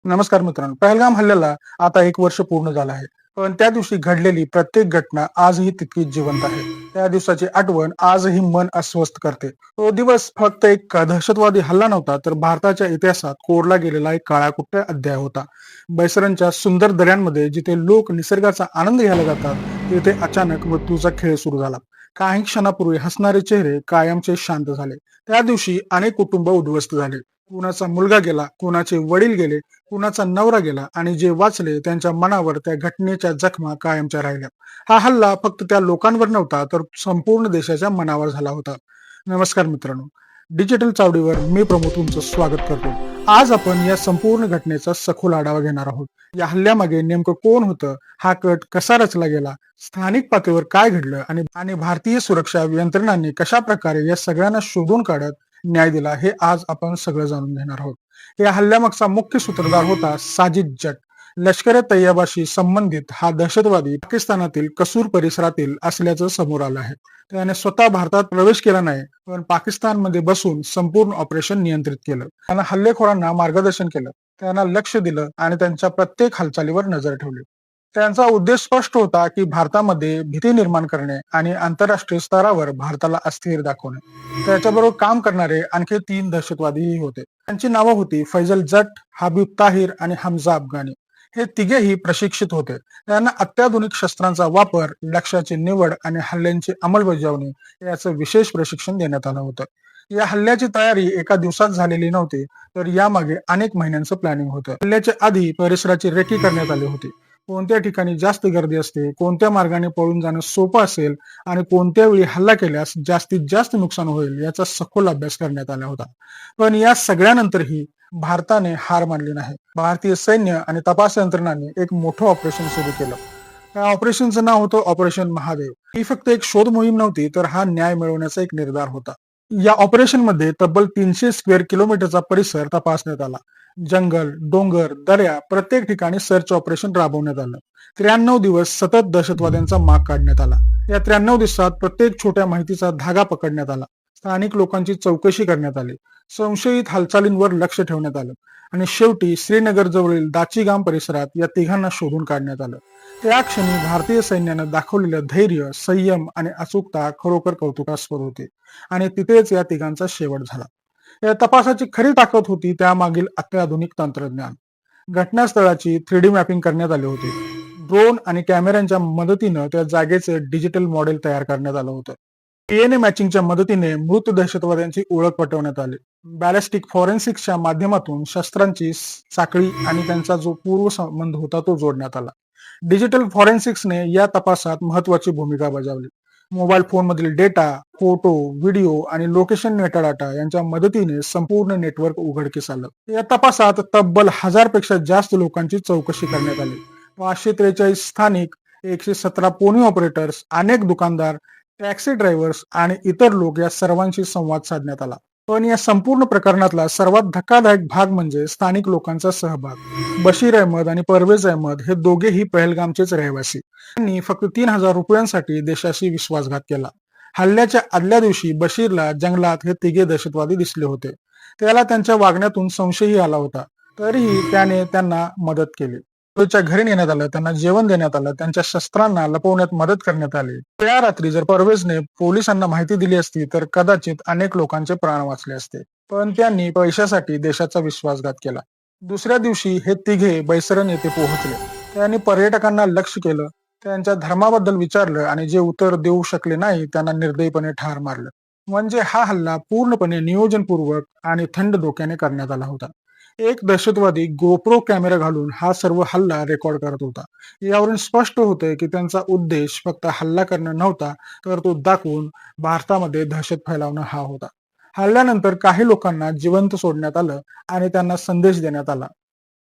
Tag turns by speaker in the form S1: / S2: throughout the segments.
S1: नमस्कार मित्रांनो. पहलगाम हल्ल्याला आता 1 वर्ष पूर्ण झालं आहे. पण त्या दिवशी घडलेली प्रत्येक घटना आजही तितकीच जिवंत आहे. त्या दिवसाची आठवण आजही मन अस्वस्थ करते. तो दिवस फक्त एक दहशतवादी हल्ला नव्हता, तर भारताच्या इतिहासात कोरला गेलेला एक काळाकुट्ट अध्याय होता. बैसरांच्या सुंदर दऱ्यांमध्ये जिथे लोक निसर्गाचा आनंद घ्यायला जातात, तिथे अचानक मृत्यूचा खेळ सुरू झाला. काही क्षणापूर्वी हसणारे चेहरे कायमचे शांत झाले. त्या दिवशी अनेक कुटुंब उद्ध्वस्त झाले. कुणाचा मुलगा गेला, कुणाचे वडील गेले, कुणाचा नवरा गेला आणि जे वाचले त्यांच्या मनावर त्या घटनेच्या जखमा कायमच्या राहिल्या. हा हल्ला फक्त त्या लोकांवर नव्हता, तर संपूर्ण देशाच्या मनावर झाला होता. नमस्कार मित्रांनो. डिजिटल चावडीवर मी प्रमोद तुमचं स्वागत करतो. आज आपण या संपूर्ण घटनेचा सखोल आढावा घेणार आहोत. या हल्ल्यामागे नेमकं कोण होतं, हा कट कसा रचला गेला, स्थानिक पातळीवर काय घडलं आणि आणि भारतीय सुरक्षा यंत्रणांनी कशा प्रकारे या सगळ्यांना शोधून काढत न्याय दिला, हे आज आपण सगळं जाणून घेणार आहोत. या हल्ल्यामागचा मुख्य सूत्रधार होता साजिद जट. लष्कर ए तय्यबाशी संबंधित हा दहशतवादी पाकिस्तानातील कसूर परिसरातील असल्याचं समोर आलं आहे. त्याने स्वतः भारतात प्रवेश केला नाही, पण पाकिस्तानमध्ये बसून संपूर्ण ऑपरेशन नियंत्रित केलं. त्यानं हल्लेखोरांना मार्गदर्शन केलं, त्यांना लक्ष दिलं आणि त्यांच्या प्रत्येक हालचालीवर नजर ठेवली. त्यांचा उद्देश स्पष्ट होता की भारतामध्ये भीती निर्माण करणे आणि आंतरराष्ट्रीय स्तरावर भारताला अस्थिर दाखवणे. त्याच्याबरोबर काम करणारे आणखी 3 दहशतवादीही होते. त्यांची नावं होती फैजल जट, हबीब ताहिर आणि हमजा अफगाणी. हे तिघेही प्रशिक्षित होते. त्यांना अत्याधुनिक शस्त्रांचा वापर, लक्ष्याची निवड आणि हल्ल्यांची अंमलबजावणी याचं विशेष प्रशिक्षण देण्यात आलं होतं. या हल्ल्याची तयारी एका दिवसात झालेली नव्हती, तर यामागे अनेक महिन्यांचं प्लॅनिंग होतं. हल्ल्याच्या आधी परिसराची रेकी करण्यात आली होती. कोणत्या ठिकाणी जास्त गर्दी असते, कोणत्या मार्गाने पळून जाणं सोपं असेल आणि कोणत्या वेळी हल्ला केल्यास जास्तीत जास्त नुकसान होईल याचा सखोल अभ्यास करण्यात आला होता. पण या सगळ्यानंतरही भारताने हार मानली नाही. भारतीय सैन्य आणि तपास यंत्रणांनी एक मोठं ऑपरेशन सुरू केलं. त्या ऑपरेशनचं नाव होतं ऑपरेशन महादेव. ही फक्त एक शोध मोहीम नव्हती, तर हा न्याय मिळवण्याचा एक निर्धार होता. या ऑपरेशन मध्ये तब्बल 300 स्क्वेअर किलोमीटरचा परिसर तपासण्यात आला. जंगल, डोंगर, दऱ्या प्रत्येक ठिकाणी सर्च ऑपरेशन राबवण्यात आलं. 93 दिवस सतत दहशतवाद्यांचा माग काढण्यात आला. या 93 दिवसात प्रत्येक छोट्या माहितीचा धागा पकडण्यात आला. स्थानिक लोकांची चौकशी करण्यात आली. संशयित हालचालींवर लक्ष ठेवण्यात आलं आणि शेवटी श्रीनगर जवळील दाचीगाम परिसरात या तिघांना शोधून काढण्यात आलं. त्या क्षणी भारतीय सैन्यानं दाखवलेलं धैर्य, संयम आणि अचूकता खरोखर कौतुकास्पद होते आणि तिथेच या तिघांचा शेवट झाला. या तपासाची खरी ताकद होती त्यामागील अत्याधुनिक तंत्रज्ञान. घटनास्थळाची 3D मॅपिंग करण्यात आली होती. ड्रोन आणि कॅमेऱ्यांच्या मदतीनं त्या जागेचे डिजिटल मॉडेल तयार करण्यात आलं होतं. डीएनए मॅचिंगच्या मदतीने मृत दहशतवाद्यांची ओळख पटवण्यात आली. बॅलिस्टिक फॉरेन्सिक्सच्या माध्यमातून शस्त्रांची साखळी आणि त्यांचा जो पूर्व संबंध होता तो जोडण्यात आला. डिजिटल फॉरेन्सिक्सने या तपासात महत्वाची भूमिका बजावली. मोबाईल फोनमधील डेटा, फोटो, व्हिडिओ आणि लोकेशन मेटाडाटा यांच्या मदतीने संपूर्ण नेटवर्क उघडकीस आलं. या तपासात तब्बल 1000 पेक्षा जास्त लोकांची चौकशी करण्यात आली. 543 स्थानिक, 117 पोनी ऑपरेटर्स, अनेक दुकानदार, टॅक्सी ड्रायव्हर्स आणि इतर लोक या सर्वांशी संवाद साधण्यात आला. पण या संपूर्ण प्रकरणातला सर्वात धक्कादायक भाग म्हणजे स्थानिक लोकांचा सहभाग. बशीर अहमद आणि परवेज अहमद हे दोघेही पहलगामचेच रहिवासी. त्यांनी फक्त 3000 रुपयांसाठी देशाशी विश्वासघात केला. हल्ल्याच्या आदल्या दिवशी बशीरला जंगलात हे तिघे दहशतवादी दिसले होते. त्याला त्यांच्या वागण्यातून संशयही आला होता. तरीही त्याने त्यांना मदत केली. त्यांच्या घरी नेण्यात आलं, त्यांना जेवण देण्यात आलं, त्यांच्या शस्त्रांना लपवण्यात मदत करण्यात आली. त्या रात्री जर परवेजने पोलिसांना माहिती दिली असती तर कदाचित अनेक लोकांचे प्राण वाचले असते. पण त्यांनी पैशासाठी देशाचा विश्वासघात केला. दुसऱ्या दिवशी हे तिघे बैसरन येथे पोहोचले. त्यांनी पर्यटकांना लक्ष केलं, त्यांच्या धर्माबद्दल विचारलं आणि जे उत्तर देऊ शकले नाही त्यांना निर्दयीपणे ठार मारलं. म्हणजे हा हल्ला पूर्णपणे नियोजनपूर्वक आणि थंड डोक्याने करण्यात आला होता. एक दहशतवादी गोप्रो कॅमेरा घालून हा सर्व हल्ला रेकॉर्ड करत होता. यावरून स्पष्ट होतंय की त्यांचा उद्देश फक्त हल्ला करणं नव्हता, तर तो दाखवून भारतामध्ये दहशत फैलावणं हा होता. हल्ल्यानंतर काही लोकांना जिवंत सोडण्यात आलं आणि त्यांना संदेश देण्यात आला.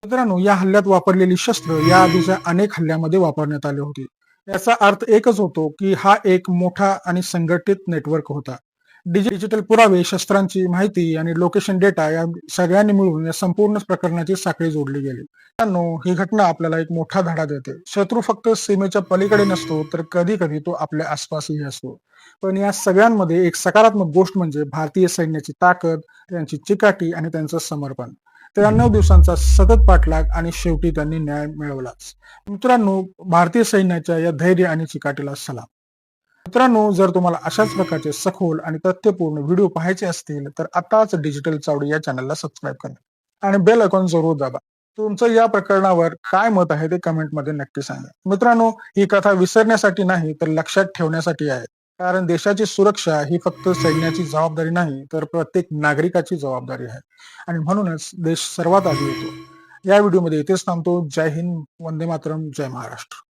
S1: मित्रांनो, या हल्ल्यात वापरलेली शस्त्र या आधीच्या अनेक हल्ल्यामध्ये वापरण्यात आली होती. याचा अर्थ एकच होतो की हा एक मोठा आणि संघटित नेटवर्क होता. डिजिटल पुरावे, शस्त्रांची माहिती आणि लोकेशन डेटा या सगळ्यांनी मिळून या संपूर्ण प्रकरणाची साखळी जोडली गेली. मित्रांनो, ही घटना आपल्याला एक मोठा धडा देते. शत्रू फक्त सीमेच्या पलीकडे नसतो, तर कधी कधी तो आपल्या आसपासही असतो. पण या सगळ्यांमध्ये एक सकारात्मक गोष्ट म्हणजे भारतीय सैन्याची ताकद, त्यांची चिकाटी आणि त्यांचं समर्पण. 93 दिवसांचा सतत पाठलाग आणि शेवटी त्यांनी न्याय मिळवलाच. मित्रांनो, भारतीय सैन्याच्या या धैर्य आणि चिकाटीला सलाम. मित्रांनो, जर तुम्हाला अशाच प्रकारचे सखोल आणि तथ्यपूर्ण व्हिडिओ पाहायचे असतील तर आताच डिजिटल चावडी या चॅनलला सबस्क्राईब करा आणि बेल आयकॉन जरूर दाबा. तुमचं या प्रकरणावर काय मत आहे ते कमेंटमध्ये नक्की सांगा. मित्रांनो, ही कथा विसरण्यासाठी नाही तर लक्षात ठेवण्यासाठी आहे. कारण देशाची सुरक्षा ही फक्त सैन्याची जबाबदारी नाही तर प्रत्येक नागरिकाची जबाबदारी आहे आणि म्हणूनच देश सर्वात आधी येतो. या व्हिडिओमध्ये इथेच थांबतो. जय हिंद, वंदे मातरम, जय महाराष्ट्र.